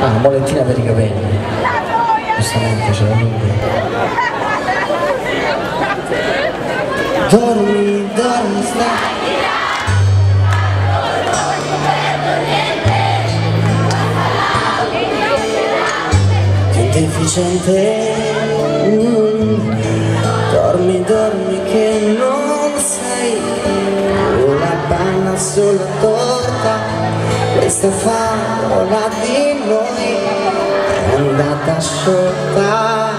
Ah, molettina per i capelli. Giustamente ce l'ho dormi, dormi, stai. Deficiente, dormi, dormi che non sei una panna sulla torta, questa favola di noi è andata sciolta.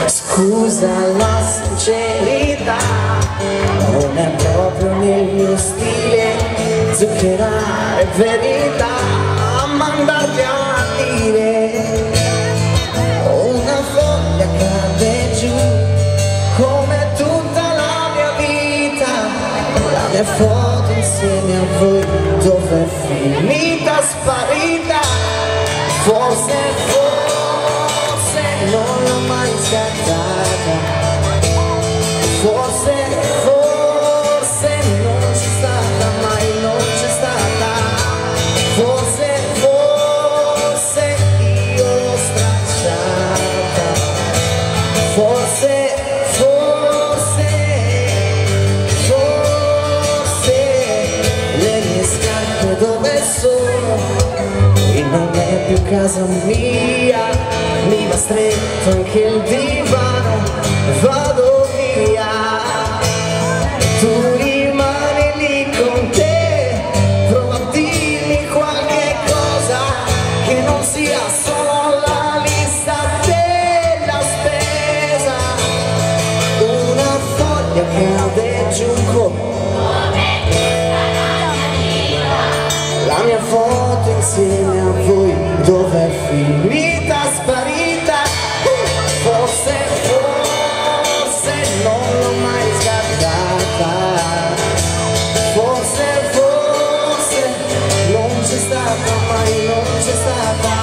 Scusa la sincerità, non è proprio nel mio stile zuccherare verità, mandarti a dire. Una foglia cade giù come tutta la mia vita, la mia foto insieme a voi dov'è finita, sparita. Forse, forse non l'ho mai scattata, forse, forse non c'è stata mai, non c'è stata, forse, forse io l'ho stracciata, forse, forse, forse le mie scarpe dove sono? Qui non è più casa mia, mi va stretto anche il divano, vado via. Tu rimani lì con te, prova a dirmi qualche cosa che non sia solo la lista della spesa. Una foglia cade giù come la mia foto insieme a voi dov'è finita, sparita. Forse, forse non l'ho mai scattata, forse, forse non c'è stata mai, non c'è stata,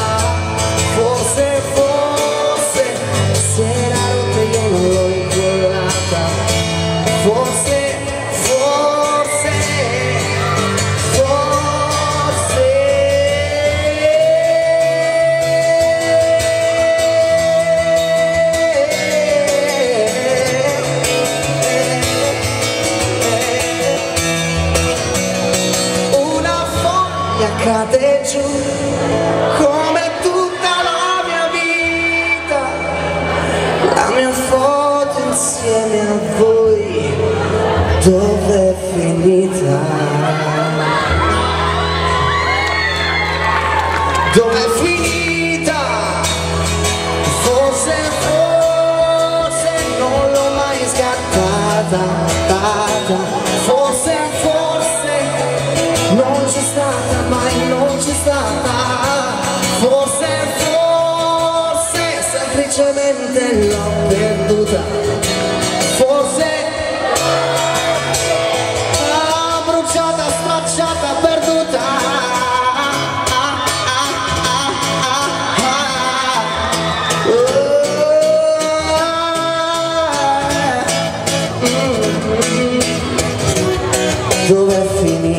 forse, forse si era rotta e io non l'ho incollata, forse, forse, forse. Cade giù come tutta la mia vita, la mia foto insieme a voi dov'è finita? Dov'è finita? Forse, forse non l'ho mai scattata, forse, forse non c'è stata mai, non c'è stata, forse, forse semplicemente l'ho perduta, forse bruciata, stracciata, perduta. Dov'è finita?